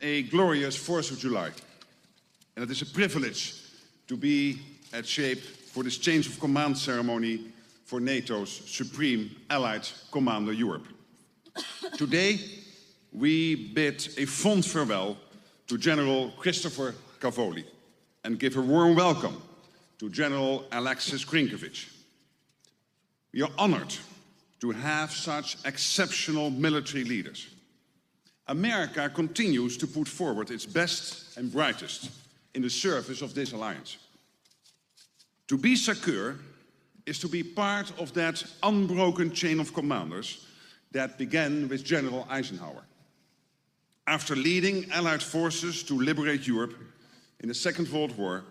a glorious 4th of July. And it is a privilege to be at SHAPE for this change of command ceremony for NATO's Supreme Allied Commander Europe. Today, we bid a fond farewell to General Christopher Cavoli and give a warm welcome to General Alexis Krinkovich. We are honored to have such exceptional military leaders. America continues to put forward its best and brightest in the service of this alliance. To be SACEUR is to be part of that unbroken chain of commanders that began with General Eisenhower. After leading Allied forces to liberate Europe in the Second World War,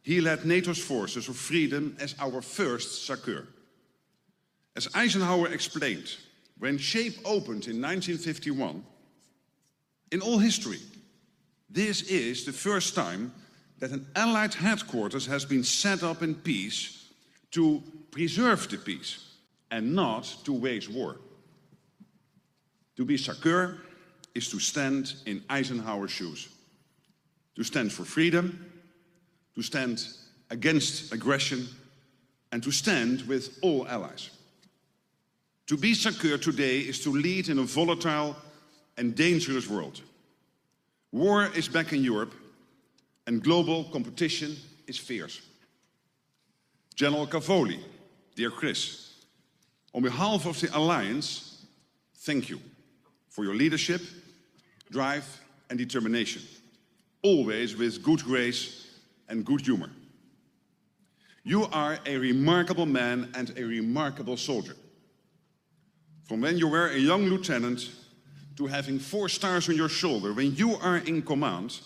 he led NATO's Forces of Freedom as our first SACEUR. As Eisenhower explained, when SHAPE opened in 1951, in all history, this is the first time that an Allied headquarters has been set up in peace to preserve the peace and not to wage war. To be SACEUR is to stand in Eisenhower's shoes, to stand for freedom, to stand against aggression, and to stand with all allies. To be SACEUR today is to lead in a volatile and dangerous world. War is back in Europe, and global competition is fierce. General Cavoli, dear Chris, on behalf of the Alliance, thank you for your leadership, drive and determination, always with good grace and good humor. You are a remarkable man and a remarkable soldier. From when you were a young lieutenant to having 4 stars on your shoulder, when you are in command,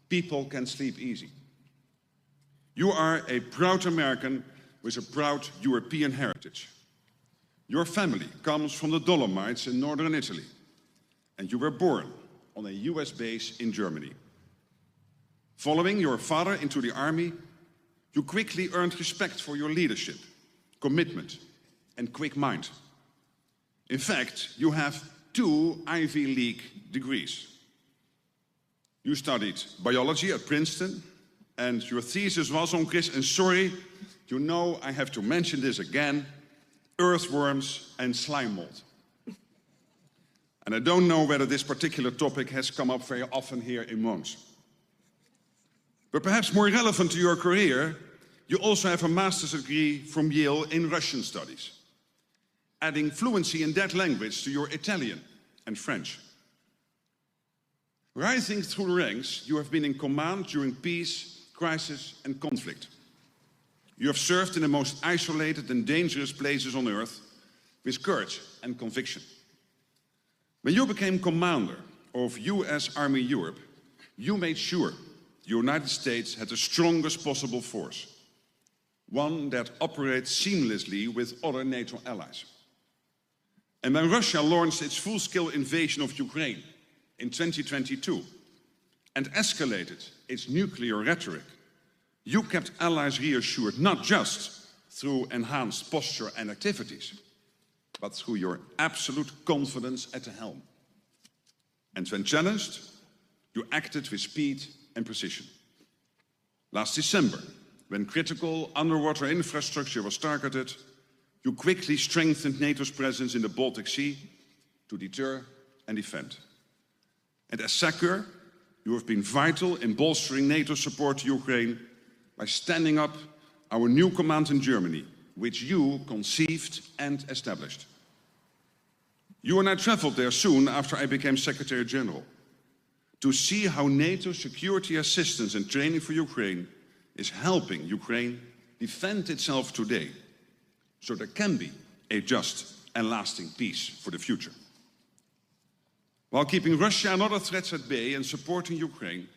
people can sleep easy. You are a proud American with a proud European heritage. Your family comes from the Dolomites in northern Italy, and you were born on a US base in Germany. Following your father into the army, you quickly earned respect for your leadership, commitment, and quick mind. In fact, you have 2 Ivy League degrees. You studied biology at Princeton, and your thesis was on, Chris, and sorry, you know I have to mention this again, earthworms and slime mold. And I don't know whether this particular topic has come up very often here in Mons. But perhaps more relevant to your career, you also have a master's degree from Yale in Russian studies, adding fluency in that language to your Italian and French. Rising through the ranks, you have been in command during peace, crisis and conflict. You have served in the most isolated and dangerous places on earth with courage and conviction. When you became commander of US Army Europe, you made sure the United States had the strongest possible force, one that operates seamlessly with other NATO allies. And when Russia launched its full-scale invasion of Ukraine in 2022 and escalated its nuclear rhetoric, you kept allies reassured not just through enhanced posture and activities, but through your absolute confidence at the helm. And when challenged, you acted with speed and precision. Last December, when critical underwater infrastructure was targeted, you quickly strengthened NATO's presence in the Baltic Sea to deter and defend. And as SACEUR, you have been vital in bolstering NATO's support to Ukraine by standing up our new command in Germany, which you conceived and established. You and I traveled there soon after I became Secretary General to see how NATO security assistance and training for Ukraine is helping Ukraine defend itself today, so there can be a just and lasting peace for the future. While keeping Russia and other threats at bay and supporting Ukraine,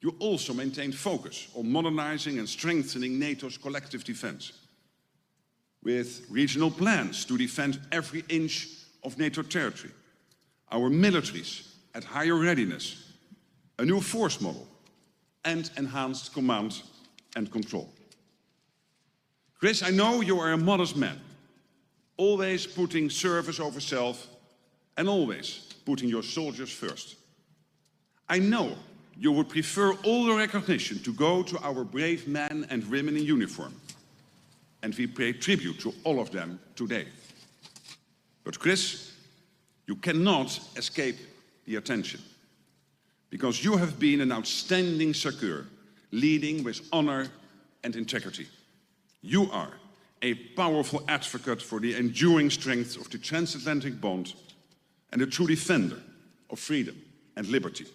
you also maintained focus on modernizing and strengthening NATO's collective defense, with regional plans to defend every inch of NATO territory, our militaries at higher readiness, a new force model, and enhanced command and control. Chris, I know you are a modest man, always putting service over self and always putting your soldiers first. I know you would prefer all the recognition to go to our brave men and women in uniform, and we pay tribute to all of them today. But Chris, you cannot escape the attention, because you have been an outstanding SACEUR, leading with honor and integrity. You are a powerful advocate for the enduring strength of the transatlantic bond and a true defender of freedom and liberty.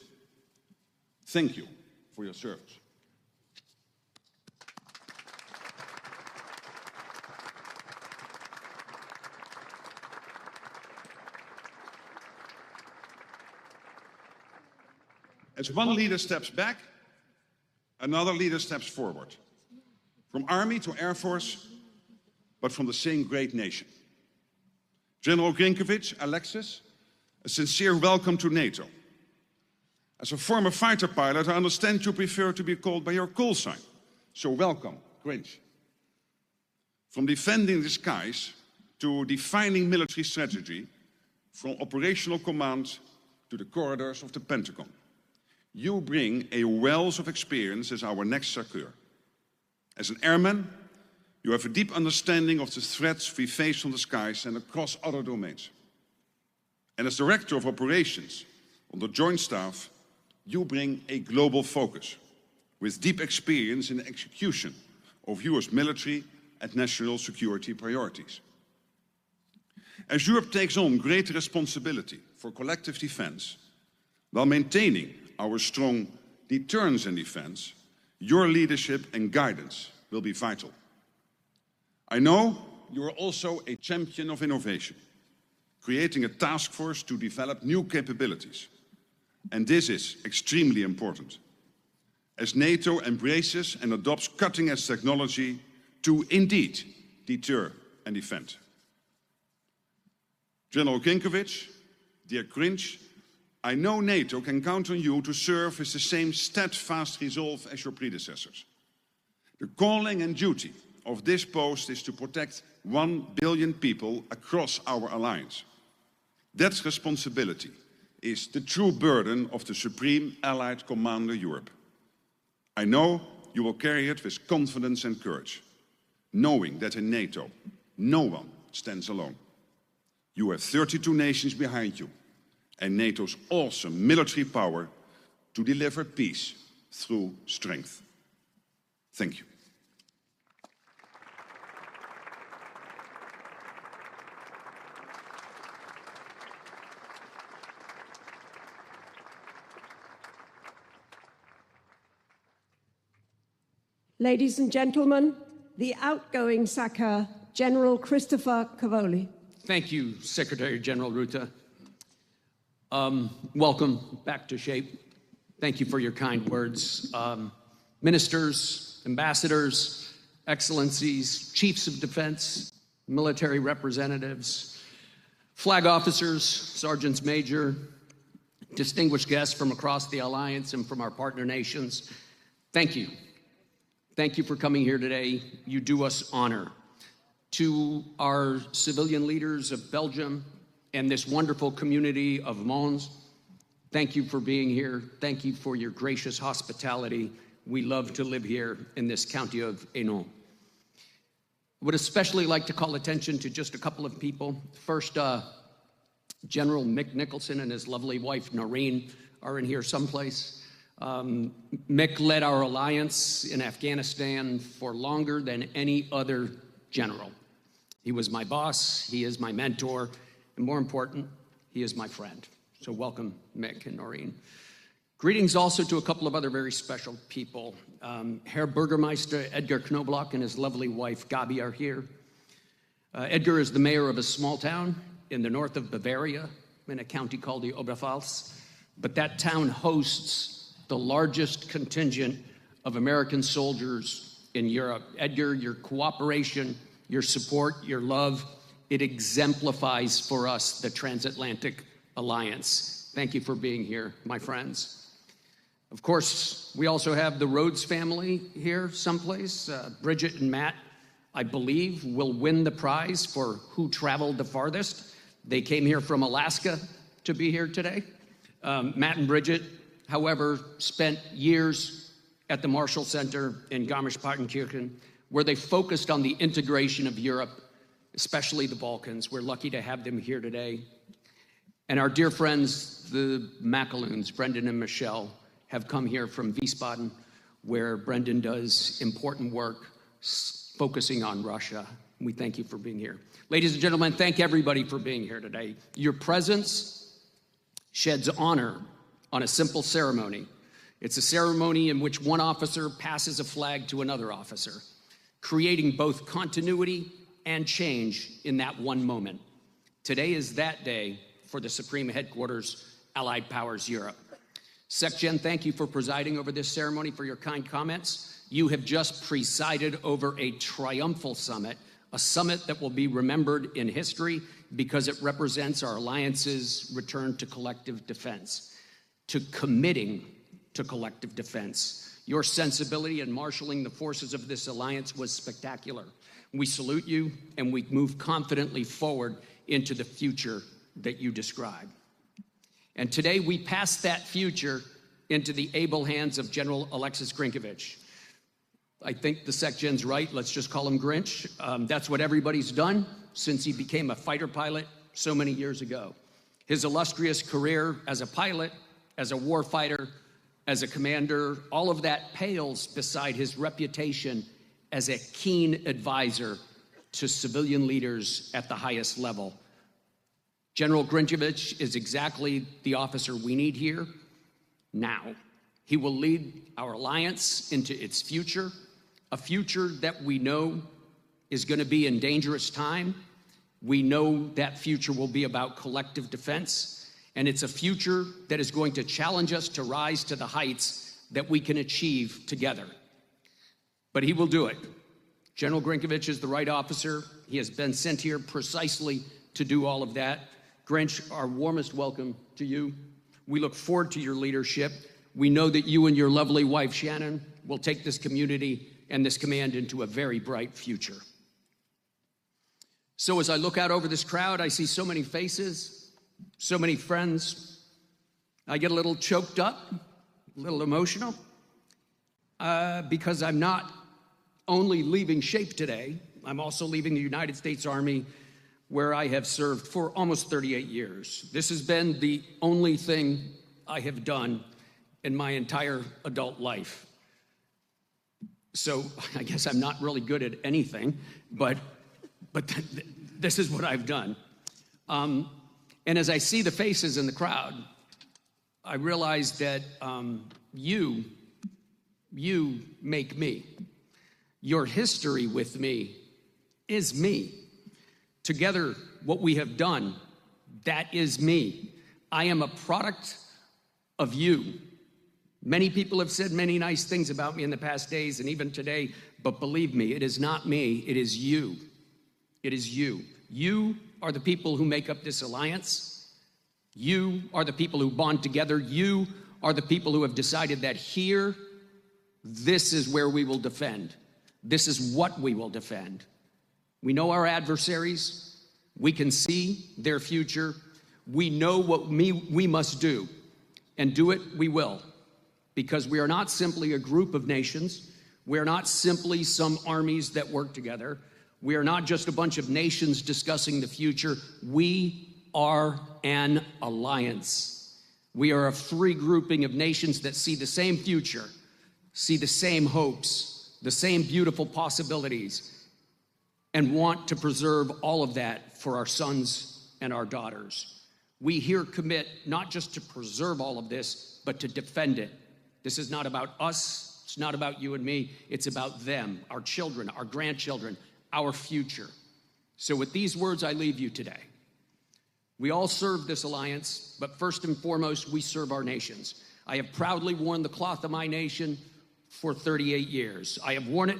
Thank you for your service. As one leader steps back, another leader steps forward. From Army to Air Force, but from the same great nation. General Grinkovich, Alexis, a sincere welcome to NATO. As a former fighter pilot, I understand you prefer to be called by your call sign. So welcome, Grinch. From defending the skies to defining military strategy, from operational command to the corridors of the Pentagon, you bring a wealth of experience as our next SACEUR. As an airman, you have a deep understanding of the threats we face from the skies and across other domains. And as Director of Operations on the Joint Staff, you bring a global focus with deep experience in the execution of US military and national security priorities. As Europe takes on greater responsibility for collective defense, while maintaining our strong deterrence and defense, your leadership and guidance will be vital. I know you are also a champion of innovation, creating a task force to develop new capabilities. And this is extremely important, as NATO embraces and adopts cutting-edge technology to indeed deter and defend. General Grinkovich, dear Grinch, I know NATO can count on you to serve with the same steadfast resolve as your predecessors. The calling and duty of this post is to protect 1 billion people across our alliance. That responsibility is the true burden of the Supreme Allied Commander Europe. I know you will carry it with confidence and courage, knowing that in NATO, no one stands alone. You have 32 nations behind you, and NATO's awesome military power to deliver peace through strength. Thank you. Ladies and gentlemen, the outgoing SACEUR, General Christopher Cavoli. Thank you, Secretary General Rutte. Welcome back to SHAPE. Thank you for your kind words. Ministers, ambassadors, excellencies, chiefs of defense, military representatives, flag officers, sergeants major, distinguished guests from across the alliance and from our partner nations, thank you. Thank you for coming here today. You do us honor. To our civilian leaders of Belgium and this wonderful community of Mons, thank you for being here. Thank you for your gracious hospitality. We love to live here in this county of Hainaut. I would especially like to call attention to just a couple of people. First, General Mick Nicholson and his lovely wife, Noreen, are in here someplace. Mick led our alliance in Afghanistan for longer than any other general. He was my boss, he is my mentor, and more important, he is my friend. So welcome, Mick and Noreen. Greetings also to a couple of other very special people. Herr Bürgermeister Edgar Knobloch and his lovely wife, Gabi, are here. Edgar is the mayor of a small town in the north of Bavaria, in a county called the Oberpfalz, but that town hosts the largest contingent of American soldiers in Europe. Edgar, your cooperation, your support, your love, it exemplifies for us the transatlantic alliance. Thank you for being here, my friends. Of course, we also have the Rhodes family here someplace. Bridget and Matt, I believe, will win the prize for who traveled the farthest. They came here from Alaska to be here today. Matt and Bridget, however, spent years at the Marshall Center in Garmisch-Partenkirchen, where they focused on the integration of Europe, especially the Balkans. We're lucky to have them here today. And our dear friends, the McAloons, Brendan and Michelle, have come here from Wiesbaden, where Brendan does important work focusing on Russia. We thank you for being here. Ladies and gentlemen, thank everybody for being here today. Your presence sheds honor on a simple ceremony. It's a ceremony in which one officer passes a flag to another officer, creating both continuity and change in that one moment. Today is that day for the Supreme Headquarters, Allied Powers Europe. SecGen, thank you for presiding over this ceremony, for your kind comments. You have just presided over a triumphal summit, a summit that will be remembered in history because it represents our alliance's return to collective defense, to committing to collective defense. Your sensibility in marshaling the forces of this alliance was spectacular. We salute you, and we move confidently forward into the future that you describe. And today we pass that future into the able hands of General Alexis Grinkovich. I think the SecGen's right, let's just call him Grinch. That's what everybody's done since he became a fighter pilot so many years ago. His illustrious career as a pilot, as a warfighter, as a commander, all of that pales beside his reputation as a keen advisor to civilian leaders at the highest level. General Grinkovich is exactly the officer we need here now. He will lead our alliance into its future, a future that we know is going to be in dangerous time. We know that future will be about collective defense, and it's a future that is going to challenge us to rise to the heights that we can achieve together. But he will do it. General Grinkovich is the right officer. He has been sent here precisely to do all of that. Grinch, our warmest welcome to you. We look forward to your leadership. We know that you and your lovely wife, Shannon, will take this community and this command into a very bright future. So as I look out over this crowd, I see so many faces, so many friends. I get a little choked up, a little emotional, because I'm not only leaving SHAPE today, I'm also leaving the United States Army, where I have served for almost 38 years. This has been the only thing I have done in my entire adult life. So I guess I'm not really good at anything, but this is what I've done. And as I see the faces in the crowd, I realize that you make me. Your history with me is me. Together, what we have done, that is me. I am a product of you. Many people have said many nice things about me in the past days and even today, but believe me, it is not me, it is you. It is you. You are the people who make up this alliance. You are the people who bond together. You are the people who have decided that here, this is where we will defend. This is what we will defend. We know our adversaries. We can see their future. We know what we must do, and do it we will, because we are not simply a group of nations. We are not simply some armies that work together. We are not just a bunch of nations discussing the future. We are an alliance. We are a free grouping of nations that see the same future, see the same hopes, the same beautiful possibilities, and want to preserve all of that for our sons and our daughters. We here commit not just to preserve all of this, but to defend it. This is not about us, it's not about you and me, it's about them, our children, our grandchildren, our future. So with these words, I leave you today. We all serve this alliance, but first and foremost, we serve our nations. I have proudly worn the cloth of my nation for 38 years. I have worn it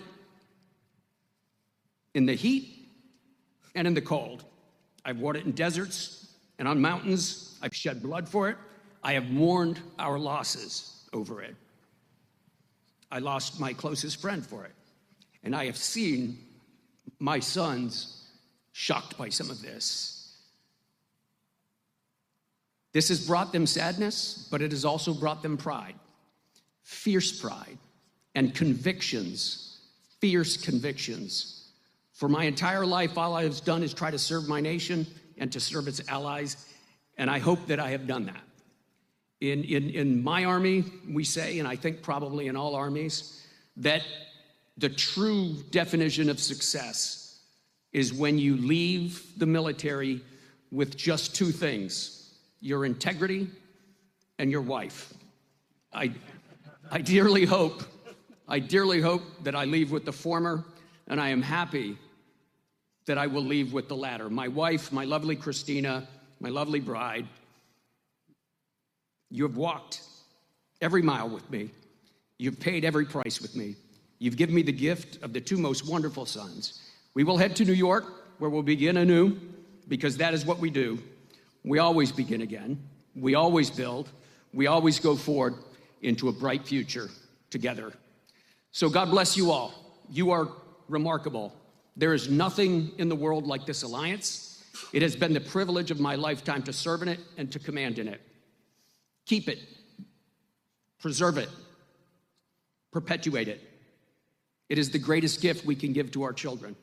in the heat and in the cold. I've worn it in deserts and on mountains. I've shed blood for it. I have mourned our losses over it. I lost my closest friend for it. And I have seen my sons shocked by some of this. This has brought them sadness, but it has also brought them pride, fierce pride, and convictions, fierce convictions. For my entire life, all I have done is try to serve my nation and to serve its allies, and I hope that I have done that. In my army, we say, and I think probably in all armies, that the true definition of success is when you leave the military with just two things: your integrity and your wife. I dearly hope that I leave with the former, and I am happy that I will leave with the latter. My wife, my lovely Christina, my lovely bride, you have walked every mile with me. You've paid every price with me. You've given me the gift of the two most wonderful sons. We will head to New York, where we'll begin anew, because that is what we do. We always begin again. We always build. We always go forward into a bright future together. So God bless you all. You are remarkable. There is nothing in the world like this alliance. It has been the privilege of my lifetime to serve in it and to command in it. Keep it, preserve it, perpetuate it. It is the greatest gift we can give to our children.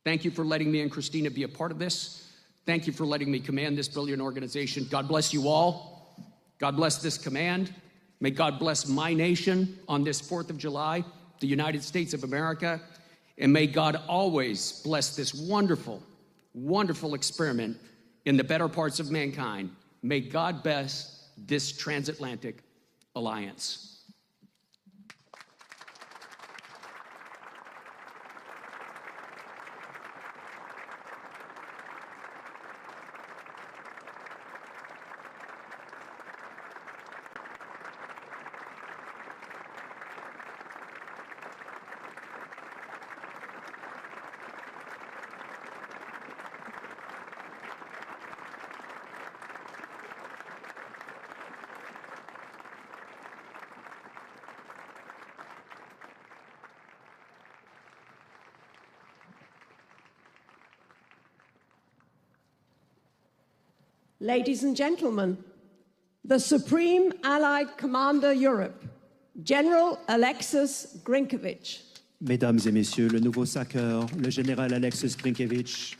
Thank you for letting me and Christina be a part of this. Thank you for letting me command this brilliant organization. God bless you all. God bless this command. May God bless my nation on this 4th of July, the United States of America. And may God always bless this wonderful, wonderful experiment in the better parts of mankind. May God bless this transatlantic alliance. Ladies and gentlemen, the Supreme Allied Commander Europe, General Alexis Grinkovich. Mesdames et messieurs, le nouveau SACEUR, le général Alexis Grinkovich.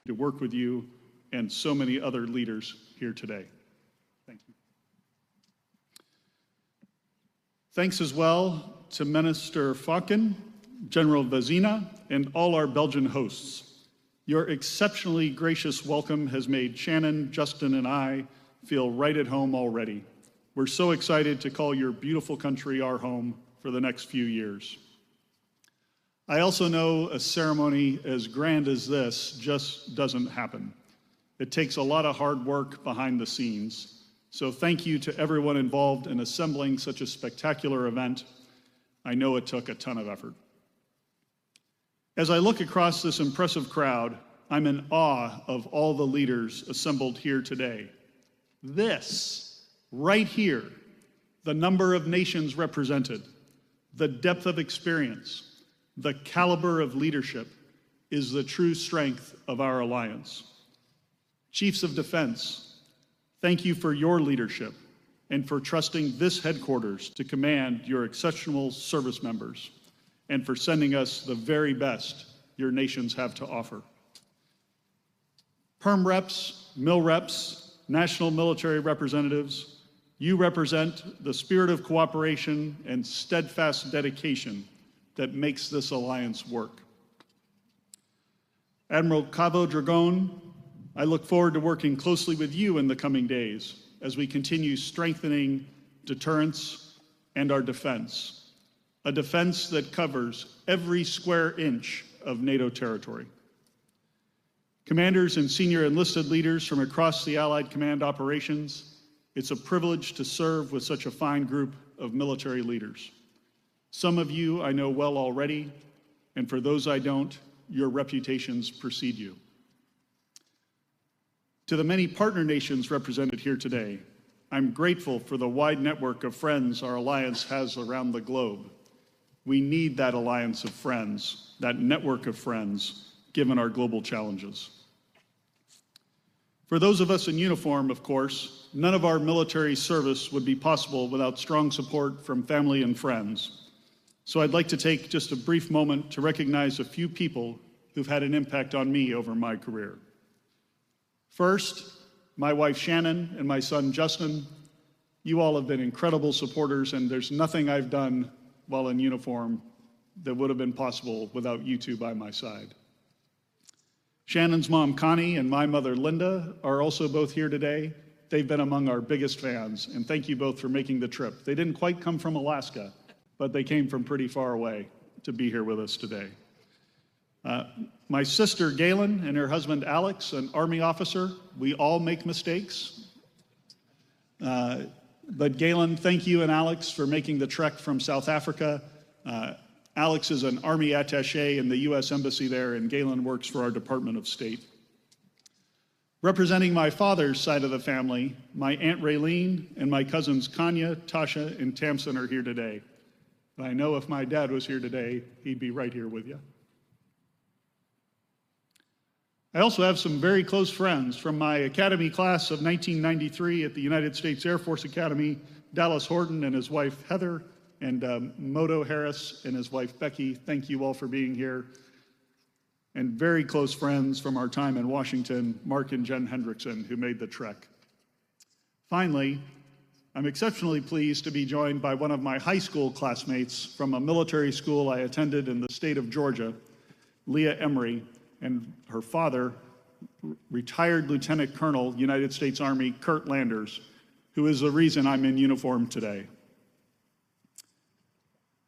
To work with you and so many other leaders here today. Thank you. Thanks as well to Minister Faken, General Vezina, and all our Belgian hosts. Your exceptionally gracious welcome has made Shannon, Justin, and I feel right at home already. We're so excited to call your beautiful country our home for the next few years. I also know a ceremony as grand as this just doesn't happen. It takes a lot of hard work behind the scenes. So thank you to everyone involved in assembling such a spectacular event. I know it took a ton of effort. As I look across this impressive crowd, I'm in awe of all the leaders assembled here today. This, right here, the number of nations represented, the depth of experience, the caliber of leadership is the true strength of our alliance. Chiefs of Defense, thank you for your leadership and for trusting this headquarters to command your exceptional service members, and for sending us the very best your nations have to offer. Perm reps, mill reps, national military representatives, you represent the spirit of cooperation and steadfast dedication that makes this alliance work. Admiral Cabo Dragon, I look forward to working closely with you in the coming days as we continue strengthening deterrence and our defense. A defense that covers every square inch of NATO territory. Commanders and senior enlisted leaders from across the Allied Command operations, it's a privilege to serve with such a fine group of military leaders. Some of you I know well already, and for those I don't, your reputations precede you. To the many partner nations represented here today, I'm grateful for the wide network of friends our alliance has around the globe. We need that alliance of friends, that network of friends, given our global challenges. For those of us in uniform, of course, none of our military service would be possible without strong support from family and friends. So I'd like to take just a brief moment to recognize a few people who've had an impact on me over my career. First, my wife Shannon and my son Justin. You all have been incredible supporters, and there's nothing I've done while in uniform that would have been possible without you two by my side. Shannon's mom, Connie, and my mother, Linda, are also both here today. They've been among our biggest fans, and thank you both for making the trip. They didn't quite come from Alaska, but they came from pretty far away to be here with us today. My sister, Galen, and her husband, Alex, an Army officer. We all make mistakes. But Galen, thank you and Alex for making the trek from South Africa. Alex is an Army attaché in the U.S. Embassy there, and Galen works for our Department of State. Representing my father's side of the family, my Aunt Raylene and my cousins Kanya, Tasha, and Tamsin are here today. And I know if my dad was here today, he'd be right here with you. I also have some very close friends from my academy class of 1993 at the United States Air Force Academy, Dallas Horton and his wife Heather, and Moto Harris and his wife Becky. Thank you all for being here. And very close friends from our time in Washington, Mark and Jen Hendrickson, who made the trek. Finally, I'm exceptionally pleased to be joined by one of my high school classmates from a military school I attended in the state of Georgia, Leah Emery, and her father, retired Lieutenant Colonel, United States Army, Kurt Landers, who is the reason I'm in uniform today.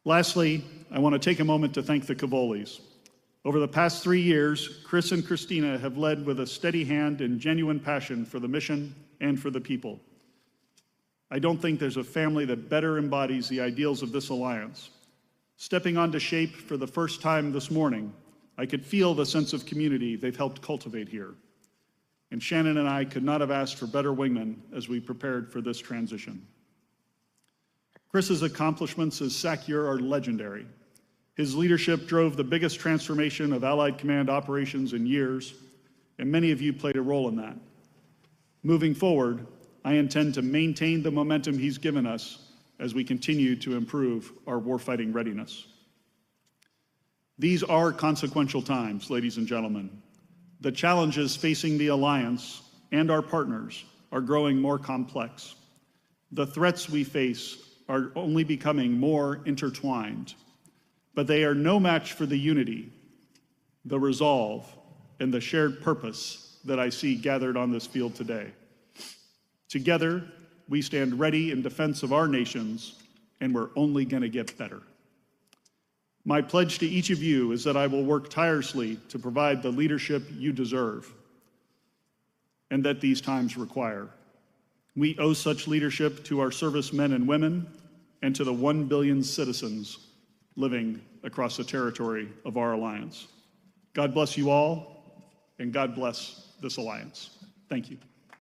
Lastly, I want to take a moment to thank the Cavolis. Over the past 3 years, Chris and Christina have led with a steady hand and genuine passion for the mission and for the people. I don't think there's a family that better embodies the ideals of this alliance. Stepping onto SHAPE for the first time this morning, I could feel the sense of community they've helped cultivate here. And Shannon and I could not have asked for better wingmen as we prepared for this transition. Chris's accomplishments as SACEUR are legendary. His leadership drove the biggest transformation of Allied Command operations in years, and many of you played a role in that. Moving forward, I intend to maintain the momentum he's given us as we continue to improve our warfighting readiness. These are consequential times, ladies and gentlemen. The challenges facing the alliance and our partners are growing more complex. The threats we face are only becoming more intertwined, but they are no match for the unity, the resolve, and the shared purpose that I see gathered on this field today. Together, we stand ready in defense of our nations, and we're only going to get better. My pledge to each of you is that I will work tirelessly to provide the leadership you deserve and that these times require. We owe such leadership to our servicemen and women and to the 1 billion citizens living across the territory of our alliance. God bless you all, and God bless this alliance. Thank you.